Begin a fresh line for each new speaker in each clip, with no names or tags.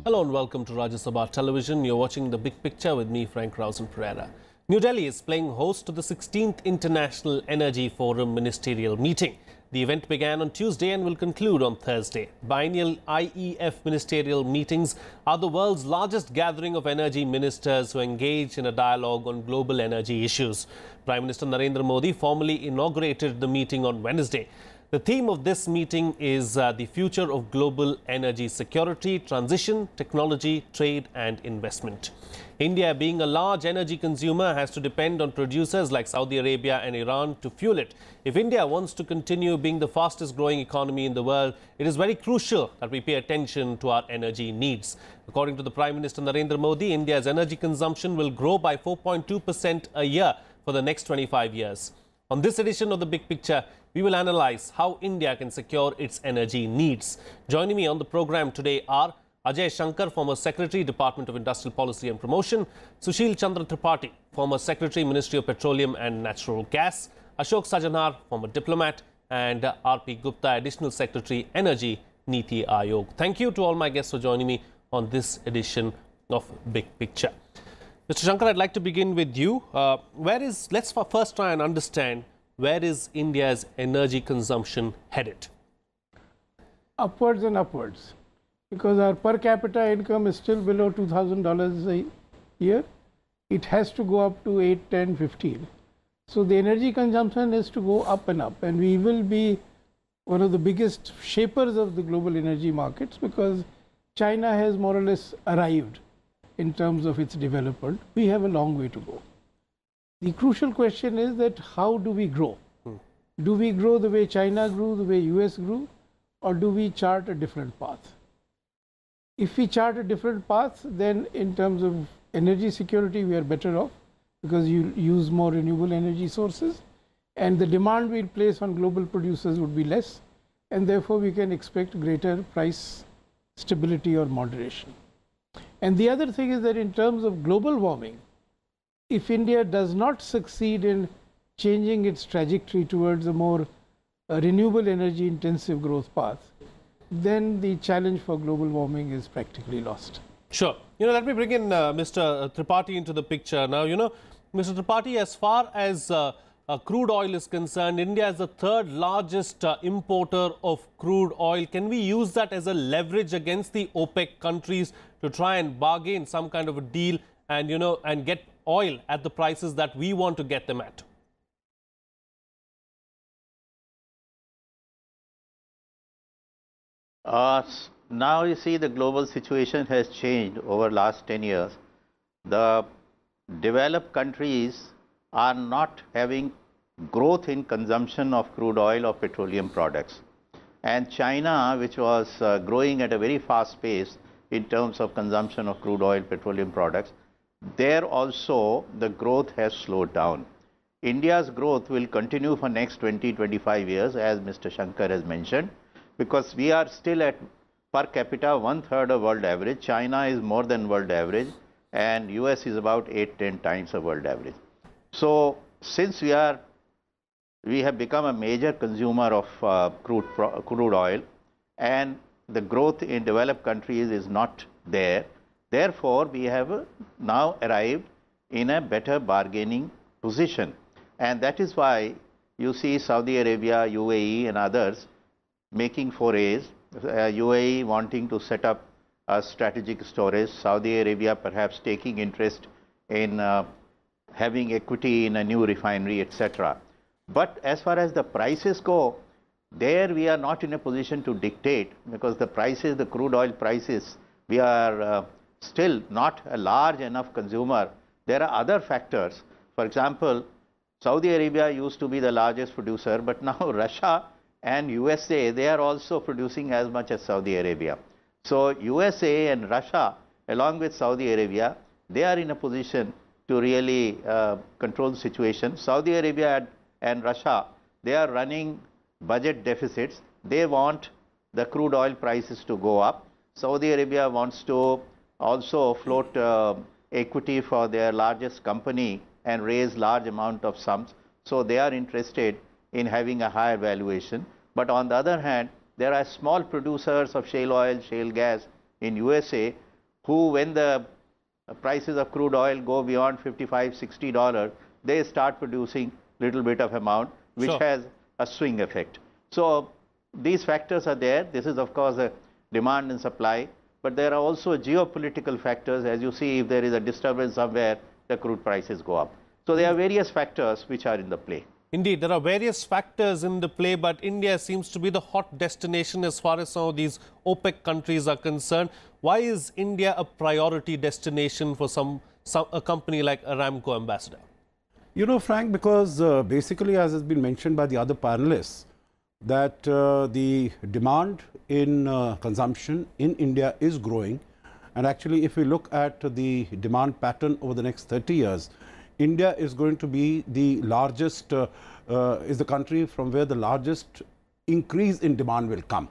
Hello and welcome to Rajya Sabha Television. You're watching The Big Picture with me, Rausan Pereira. New Delhi is playing host to the 16th International Energy Forum Ministerial Meeting. The event began on Tuesday and will conclude on Thursday. Biennial IEF ministerial meetings are the world's largest gathering of energy ministers who engage in a dialogue on global energy issues. Prime Minister Narendra Modi formally inaugurated the meeting on Wednesday. The theme of this meeting is the future of global energy security, transition, technology, trade and investment. India, being a large energy consumer, has to depend on producers like Saudi Arabia and Iran to fuel it. If India wants to continue being the fastest growing economy in the world, it is very crucial that we pay attention to our energy needs. According to the Prime Minister Narendra Modi, India's energy consumption will grow by 4.2% a year for the next 25 years. On this edition of The Big Picture, we will analyze how India can secure its energy needs. Joining me on the program today are Ajay Shankar, former Secretary, Department of Industrial Policy and Promotion; Sushil Chandra Tripathi, former Secretary, Ministry of Petroleum and Natural Gas; Ashok Sajjanhar, former Diplomat; and R.P. Gupta, Additional Secretary, Energy, NITI Aayog. Thank you to all my guests for joining me on this edition of Big Picture. Mr. Shankar, I'd like to begin with you. Let's first try and understand, where is India's energy consumption headed?
Upwards and upwards, because our per capita income is still below $2,000 a year. It has to go up to 8, 10, 15. So the energy consumption is to go up and up, and we will be one of the biggest shapers of the global energy markets, because China has more or less arrived in terms of its development. We have a long way to go. The crucial question is that how do we grow? Do we grow the way China grew, the way US grew, or do we chart a different path? If we chart a different path, then in terms of energy security, we are better off, because you use more renewable energy sources, and the demand we'll place on global producers would be less, and therefore we can expect greater price stability or moderation. And the other thing is that in terms of global warming, if India does not succeed in changing its trajectory towards a more renewable energy intensive growth path, then the challenge for global warming is practically lost.
Sure. Let me bring in Mr. Tripathi into the picture. Now, Mr. Tripathi, as far as crude oil is concerned, India is the third largest importer of crude oil. Can we use that as a leverage against the OPEC countries to try and bargain some kind of a deal and, and get oil at the prices that we want to get them at?
Now you see, the global situation has changed over the last 10 years. The developed countries are not having growth in consumption of crude oil or petroleum products. And China, which was growing at a very fast pace in terms of consumption of crude oil, petroleum products, there also the growth has slowed down. India's growth will continue for next 20-25 years, as Mr. Shankar has mentioned, because we are still at per capita 1/3 of world average. China is more than world average, and US is about 8-10 times the world average. So since we have become a major consumer of crude oil, and the growth in developed countries is not there, therefore we have now arrived in a better bargaining position. And that is why you see Saudi Arabia, UAE and others making forays, UAE wanting to set up a strategic storage, Saudi Arabia perhaps taking interest in having equity in a new refinery, etc. But as far as the prices go, there we are not in a position to dictate, because the prices, the crude oil prices, we are still not a large enough consumer. There are other factors. For example, Saudi Arabia used to be the largest producer, but now Russia and USA, they are also producing as much as Saudi Arabia. So USA and Russia, along with Saudi Arabia, they are in a position to really control the situation. Saudi Arabia and Russia, they are running budget deficits. They want the crude oil prices to go up. Saudi Arabia wants to also float equity for their largest company and raise large amount of sums. So they are interested in having a higher valuation. But on the other hand, there are small producers of shale oil, shale gas in USA who, when the prices of crude oil go beyond $55–60, they start producing little bit of amount, which has a swing effect. So these factors are there. This is of course a demand and supply, but there are also geopolitical factors. As you see, if there is a disturbance somewhere, the crude prices go up. So there are various factors which are in the play.
Indeed, there are various factors in the play, but India seems to be the hot destination as far as some of these OPEC countries are concerned. Why is India a priority destination for a company like Aramco, Ambassador?
You know, Frank, because basically, as has been mentioned by the other panelists, that the demand in consumption in India is growing. And actually, if we look at the demand pattern over the next 30 years, India is going to be the largest, is the country from where the largest increase in demand will come.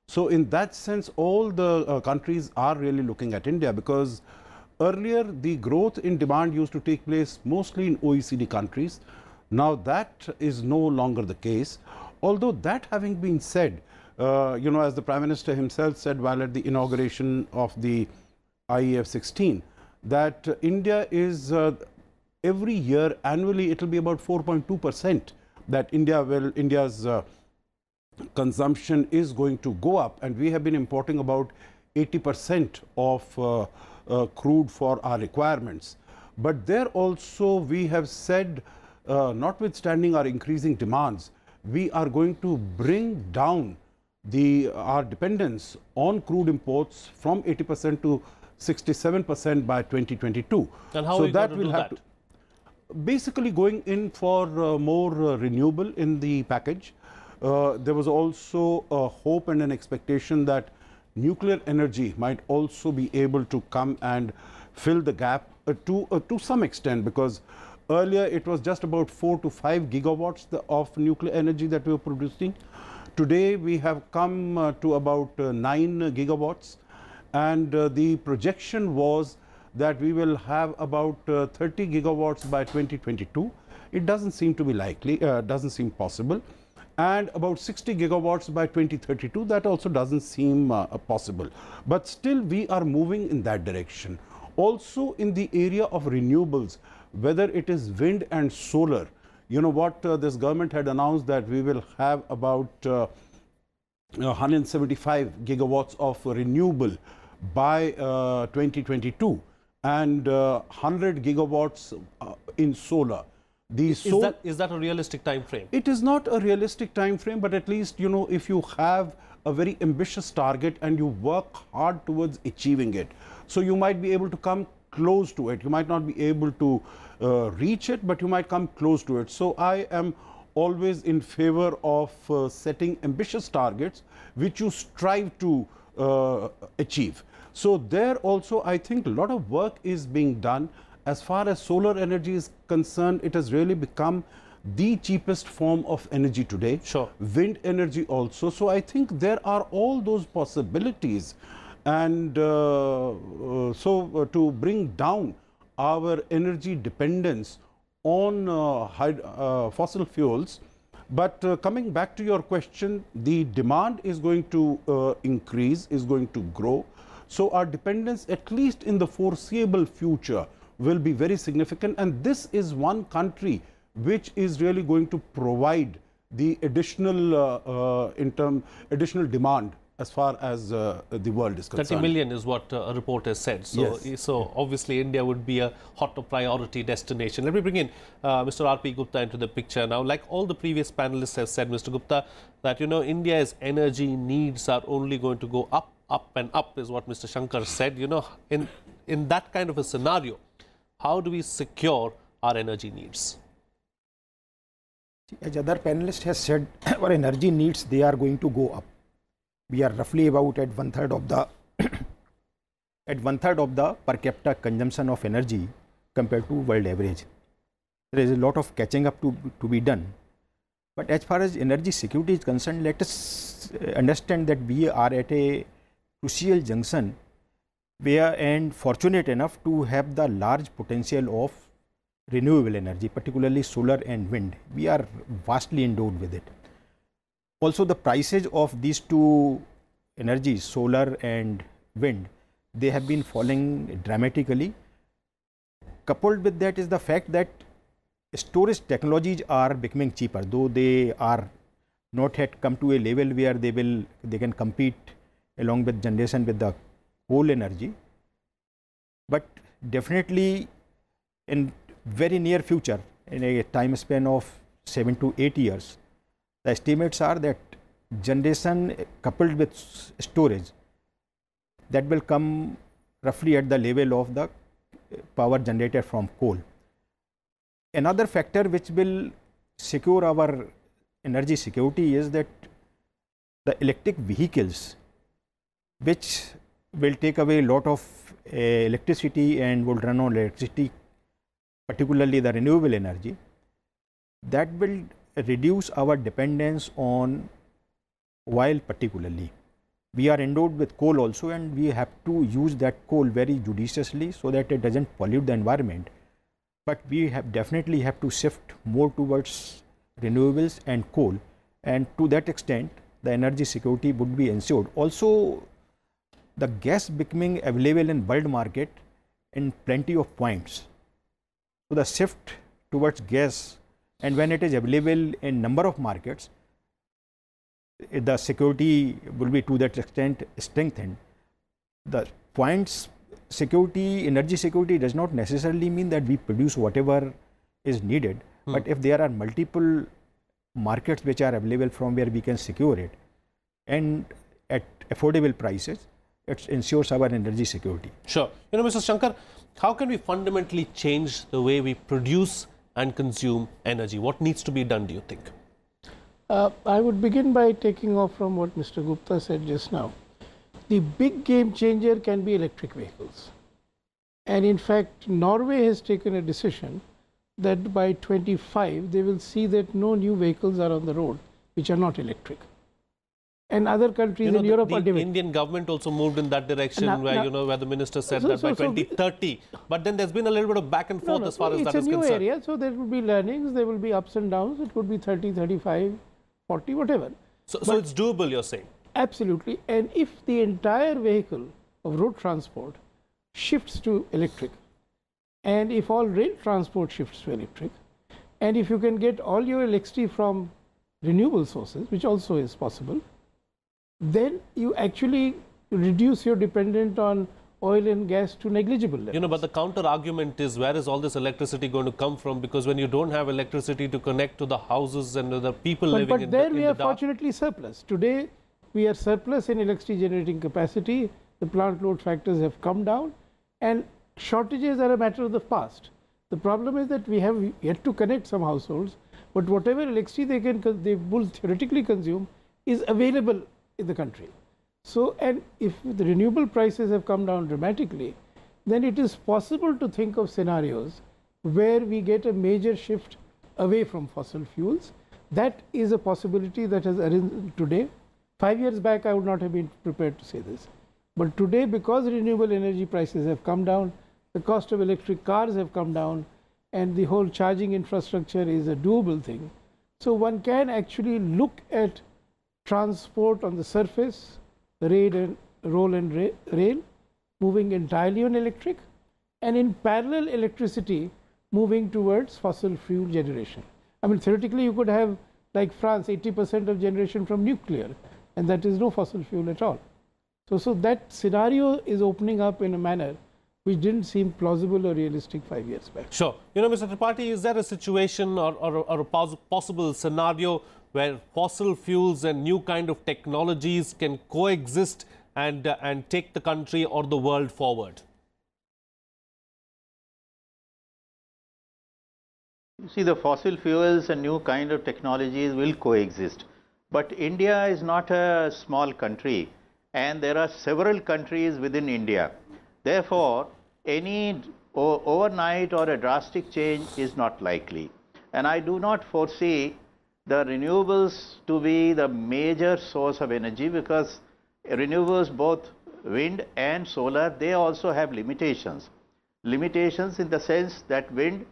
So in that sense, all the countries are really looking at India, because earlier the growth in demand used to take place mostly in OECD countries. Now that is no longer the case. Although that having been said, you know, as the Prime Minister himself said while at the inauguration of the IEF 16, that India is every year annually it will be about 4.2% that India's consumption is going to go up, and we have been importing about 80% of crude for our requirements. But there also we have said, notwithstanding our increasing demands, we are going to bring down our dependence on crude imports from 80% to 67% by 2022.
And how are you going to do that?
Basically going in for more renewable in the package. There was also a hope and an expectation that nuclear energy might also be able to come and fill the gap to some extent, because earlier it was just about 4 to 5 gigawatts of nuclear energy that we were producing. Today we have come to about 9 gigawatts, and the projection was that we will have about 30 gigawatts by 2022. It doesn't seem to be likely, doesn't seem possible. And about 60 gigawatts by 2032, that also doesn't seem possible. But still we are moving in that direction. Also in the area of renewables, whether it is wind and solar, you know what, this government had announced that we will have about 175 gigawatts of renewable by 2022. And 100 gigawatts in solar.
Is that a realistic time frame?
It is not a realistic time frame, but at least, you know, if you have a very ambitious target and you work hard towards achieving it, so you might be able to come close to it. You might not be able to reach it, but you might come close to it. So I am always in favor of setting ambitious targets which you strive to achieve. So there also I think a lot of work is being done. As far as solar energy is concerned, it has really become the cheapest form of energy today.
Sure.
Wind energy also. So I think there are all those possibilities. And to bring down our energy dependence on fossil fuels. But coming back to your question, the demand is going to increase, is going to grow. So our dependence, at least in the foreseeable future, will be very significant. And this is one country which is really going to provide the additional additional demand as far as the world is concerned.
30 million is what a report has said. So,
yes.
So obviously India would be a hot priority destination. Let me bring in Mr. R.P. Gupta into the picture now. Like all the previous panelists have said, Mr. Gupta, that, you know, India's energy needs are only going to go up, up and up is what Mr. Shankar said. You know, in that kind of a scenario, how do we secure our energy needs?
As other panelists has said, our energy needs, they are going to go up. We are roughly about at one third of the per capita consumption of energy compared to world average. There is a lot of catching up to be done. But as far as energy security is concerned, let us understand that we are at a crucial junction where, and fortunate enough to have the large potential of renewable energy, particularly solar and wind. We are vastly endowed with it. Also, the prices of these two energies, solar and wind, they have been falling dramatically. Coupled with that is the fact that storage technologies are becoming cheaper, though they are not yet come to a level where they can compete along with generation with the coal energy. But definitely in very near future, in a time span of 7 to 8 years, the estimates are that generation coupled with storage, that will come roughly at the level of the power generated from coal. Another factor which will secure our energy security is that the electric vehicles, which will take away a lot of electricity and will run on electricity, particularly the renewable energy, that will reduce our dependence on oil particularly. We are endowed with coal also, and we have to use that coal very judiciously so that it doesn't pollute the environment. But we definitely have to shift more towards renewables and coal, and to that extent the energy security would be ensured. Also, the gas becoming available in world market in plenty of points. So the shift towards gas, and when it is available in number of markets, the security will be to that extent strengthened. The points security, energy security does not necessarily mean that we produce whatever is needed, but if there are multiple markets which are available from where we can secure it and at affordable prices, it ensures our energy security.
Sure. You know, Mr. Shankar, how can we fundamentally change the way we produce and consume energy? What needs to be done, do you think?
I would begin by taking off from what Mr. Gupta said just now. The big game changer can be electric vehicles. And in fact, Norway has taken a decision that by 25, they will see that no new vehicles are on the road which are not electric. And other countries in Europe are doing.
The Indian government also moved in that direction, where the minister said that by 2030. But then there's been a little bit of back and forth as far as that is concerned.
It's a new area, so there will be learnings, there will be ups and downs. It could be 30, 35, 40, whatever.
So it's doable, you're saying?
Absolutely. And if the entire vehicle of road transport shifts to electric, and if all rail transport shifts to electric, and if you can get all your electricity from renewable sources, which also is possible, then you actually reduce your dependence on oil and gas to negligible levels.
You know, but the counter argument is, where is all this electricity going to come from? Because when you don't have electricity to connect to the houses and the people living in the dark.
But there we are fortunately surplus. Today we are surplus in electricity generating capacity. The plant load factors have come down, and shortages are a matter of the past. The problem is that we have yet to connect some households, but whatever electricity they will theoretically consume is available in the country. So, and if the renewable prices have come down dramatically, then it is possible to think of scenarios where we get a major shift away from fossil fuels. That is a possibility that has arisen today. 5 years back, I would not have been prepared to say this. But today, because renewable energy prices have come down, the cost of electric cars have come down, and the whole charging infrastructure is a doable thing. So one can actually look at transport on the surface, roll and rail, moving entirely on electric, and in parallel electricity moving towards fossil fuel generation. I mean, theoretically you could have, like France, 80% of generation from nuclear, and that is no fossil fuel at all. So that scenario is opening up in a manner which didn't seem plausible or realistic 5 years back.
Sure. You know, Mr. Tripathi, is there a situation or a possible scenario where fossil fuels and new kind of technologies can coexist and take the country or the world forward?
You see, the fossil fuels and new kind of technologies will coexist. But India is not a small country, and there are several countries within India. Therefore, any overnight or a drastic change is not likely. And I do not foresee the renewables to be the major source of energy, because renewables, both wind and solar, they also have limitations. Limitations in the sense that wind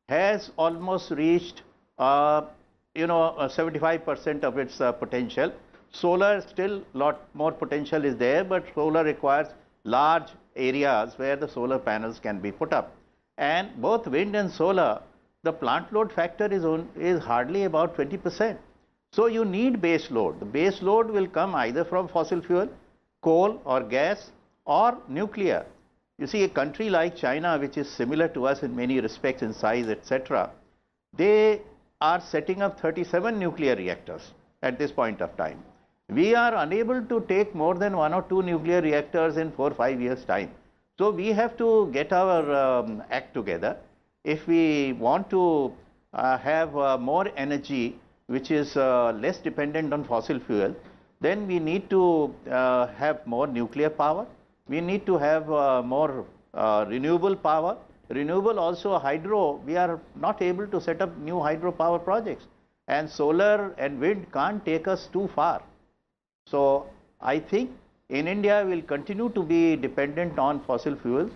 has almost reached 75% of its potential. Solar, still lot more potential is there, but solar requires large areas where the solar panels can be put up. And both wind and solar, the plant load factor is hardly about 20%. So you need base load. The base load will come either from fossil fuel, coal or gas or nuclear. You see, a country like China, which is similar to us in many respects in size, etc., they are setting up 37 nuclear reactors at this point of time. We are unable to take more than 1 or 2 nuclear reactors in 4 or 5 years' time. So we have to get our act together. If we want to have more energy which is less dependent on fossil fuel, then we need to have more nuclear power. We need to have more renewable power. Renewable also hydro, we are not able to set up new hydropower projects. And solar and wind can't take us too far. So I think in India we will continue to be dependent on fossil fuels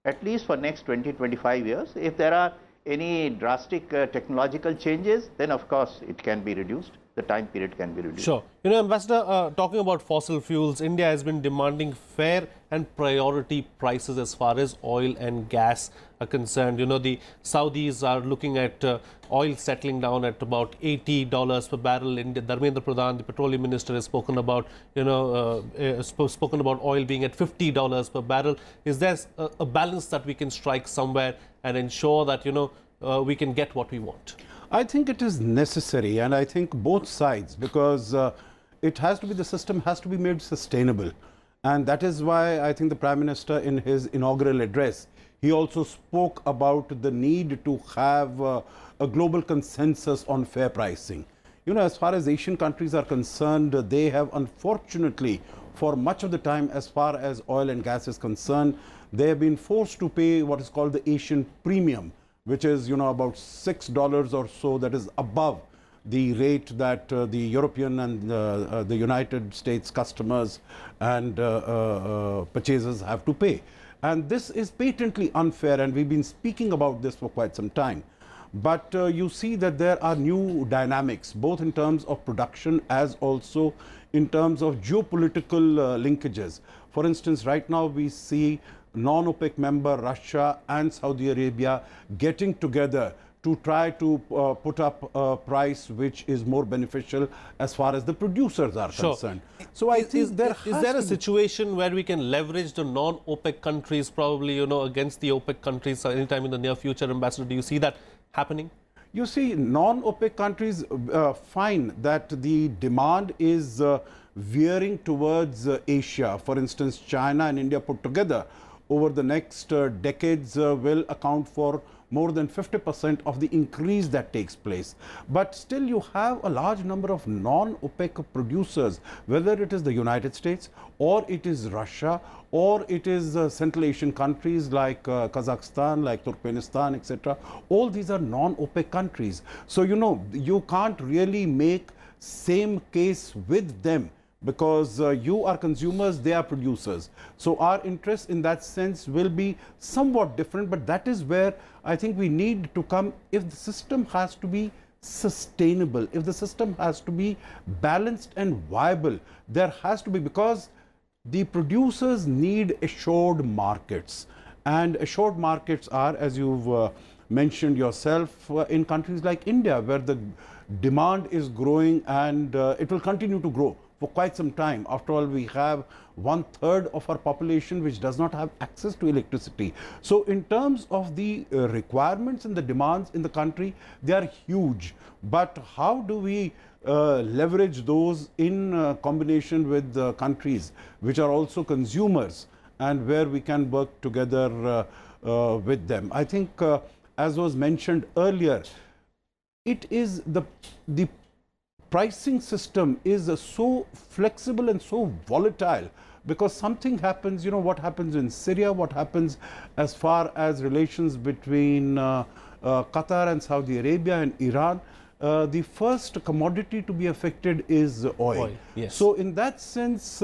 at least for next 20-25 years. If there are any drastic technological changes, then of course it can be reduced. The time period can be reduced.
Sure. You know, Ambassador, talking about fossil fuels, India has been demanding fair and priority prices as far as oil and gas are concerned. You know, the Saudis are looking at oil settling down at about $80 per barrel. Dharmendra Pradhan, the Petroleum Minister, has spoken about, you know, spoken about oil being at $50 per barrel. Is there a balance that we can strike somewhere and ensure that, you know, we can get what we want?
I think it is necessary, and I think both sides, because it has to be, the system has to be made sustainable. And that is why I think the Prime Minister in his inaugural address, he also spoke about the need to have a global consensus on fair pricing. You know, as far as Asian countries are concerned, they have unfortunately, for much of the time, as far as oil and gas is concerned, they have been forced to pay what is called the Asian premium, which is, you know, about $6 or so, that is above the rate that the European and the United States customers and purchasers have to pay. And this is patently unfair, and we've been speaking about this for quite some time. But you see that there are new dynamics, both in terms of production as also in terms of geopolitical linkages. For instance, right now we see non-OPEC member Russia and Saudi Arabia getting together to try to put up a price which is more beneficial as far as the producers are concerned. So I think
is there a situation where we can leverage the non-OPEC countries probably, you know, against the OPEC countries anytime in the near future, Ambassador? Do you see that happening?
You see, non-OPEC countries find that the demand is veering towards Asia. For instance, China and India put together over the next decades will account for more than 50% of the increase that takes place. But still you have a large number of non-OPEC producers, whether it is the United States or it is Russia or it is Central Asian countries like Kazakhstan, like Turkmenistan, etc. All these are non-OPEC countries. So, you know, you can't really make same case with them, because you are consumers, they are producers. So our interest in that sense will be somewhat different, but that is where I think we need to come. If the system has to be sustainable, if the system has to be balanced and viable, there has to be, because the producers need assured markets. And assured markets are, as you've mentioned yourself, in countries like India, where the demand is growing and it will continue to grow for quite some time. After all, we have 1/3 of our population which does not have access to electricity. So in terms of the requirements and the demands in the country, they are huge. But how do we leverage those in combination with countries which are also consumers and where we can work together with them? I think, as was mentioned earlier, it is the pricing system is so flexible and so volatile, because something happens, you know, what happens in Syria, what happens as far as relations between Qatar and Saudi Arabia and Iran. The first commodity to be affected is oil.
Yes.
So in that sense,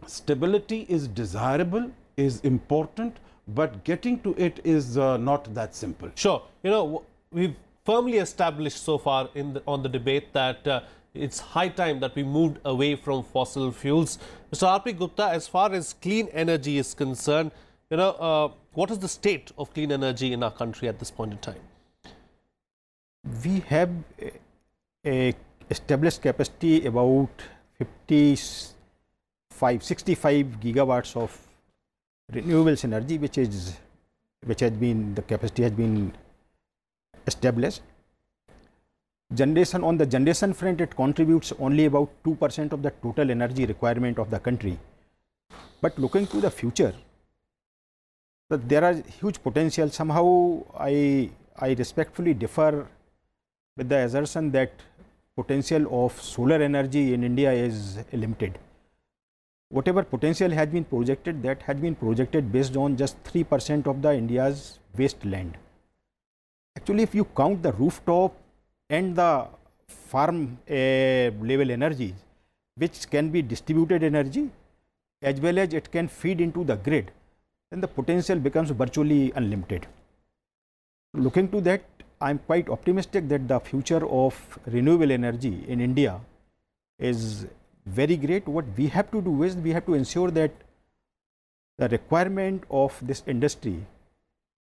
stability is desirable, is important, but getting to it is not that simple.
Sure. You know, we've firmly established so far on the debate that it's high time that we moved away from fossil fuels. Mr. R.P. Gupta, as far as clean energy is concerned, what is the state of clean energy in our country at this point in time?
We have a established capacity about 65 gigawatts of renewables energy, which has been, the capacity has been established. Generation, on the generation front, it contributes only about 2% of the total energy requirement of the country. But looking to the future, there are huge potential. Somehow I respectfully differ with the assertion that potential of solar energy in India is limited. Whatever potential has been projected, that has been projected based on just 3% of the India's wasteland. Actually, if you count the rooftop and the farm level energy, which can be distributed energy, as well as it can feed into the grid, then the potential becomes virtually unlimited. Looking to that, I am quite optimistic that the future of renewable energy in India is very great. What we have to do is we have to ensure that the requirement of this industry,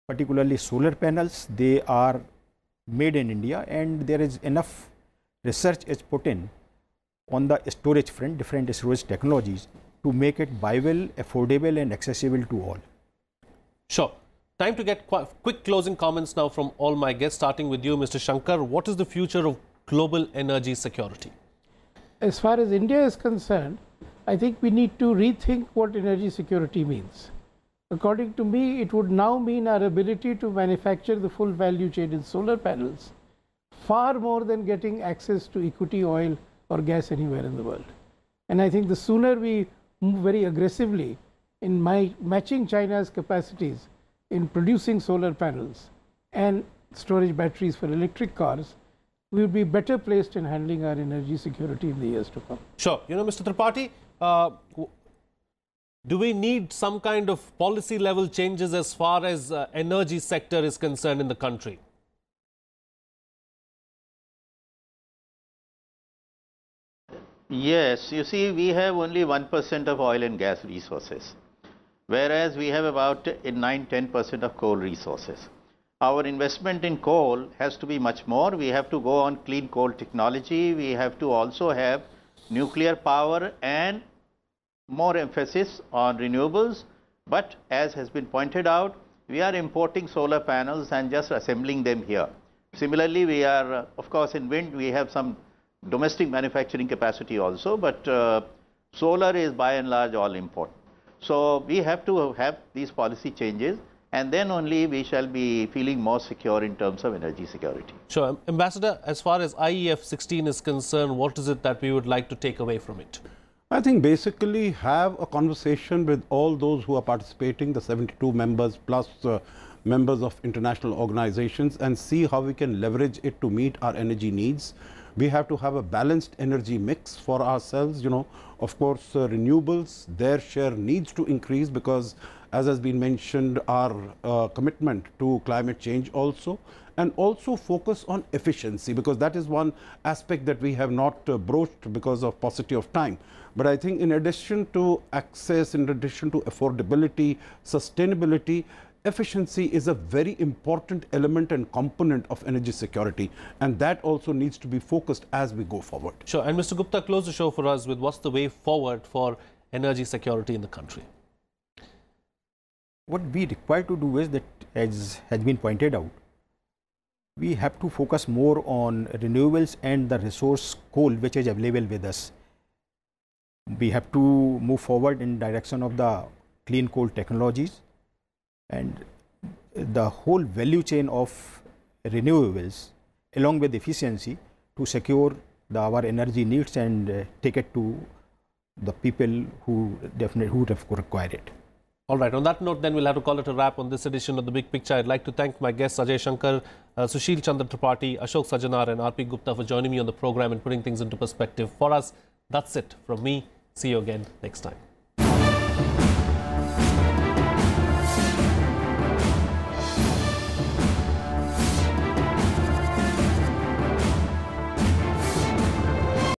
particularly solar panels, they are made in India, and there is enough research is put in on the storage front, different storage technologies, to make it viable, affordable and accessible to all.
Sure. Time to get quick closing comments now from all my guests, starting with you, Mr. Shankar. What is the future of global energy security?
As far as India is concerned, I think we need to rethink what energy security means. According to me, it would now mean our ability to manufacture the full value chain in solar panels, far more than getting access to equity oil or gas anywhere in the world. And I think the sooner we move very aggressively in matching China's capacities in producing solar panels and storage batteries for electric cars, we will be better placed in handling our energy security in the years to come.
Sure. Mr. Tripathi, do we need some kind of policy level changes as far as energy sector is concerned in the country?
Yes, you see, we have only 1% of oil and gas resources, whereas we have about 9–10% of coal resources. Our investment in coal has to be much more. We have to go on clean coal technology. We have to also have nuclear power and more emphasis on renewables. But as has been pointed out, we are importing solar panels and just assembling them here. Similarly, we are, of course, in wind, we have some domestic manufacturing capacity also, but solar is by and large all import. So we have to have these policy changes, and then only we shall be feeling more secure in terms of energy security.
Sure. Ambassador, as far as IEF 16 is concerned, what is it that we would like to take away from it?
I think basically have a conversation with all those who are participating, the 72 members plus members of international organizations, and see how we can leverage it to meet our energy needs. We have to have a balanced energy mix for ourselves. Of course, renewables, their share needs to increase because, as has been mentioned, our commitment to climate change also, and also focus on efficiency, because that is one aspect that we have not broached because of paucity of time. But I think in addition to access, in addition to affordability, sustainability, efficiency is a very important element and component of energy security, and that also needs to be focused as we go forward.
Sure. And Mr. Gupta, close the show for us with what's the way forward for energy security in the country.
What we require to do is that, as has been pointed out, we have to focus more on renewables and the resource coal which is available with us. We have to move forward in direction of the clean coal technologies and the whole value chain of renewables along with efficiency to secure our energy needs and take it to the people who require it.
All right. On that note, then we'll have to call it a wrap on this edition of The Big Picture. I'd like to thank my guests, Ajay, Shankar, Sushil, Chandra, Tripathi, Ashok, Sajjanhar and R.P. Gupta for joining me on the program and putting things into perspective for us. That's it from me. See you again next time.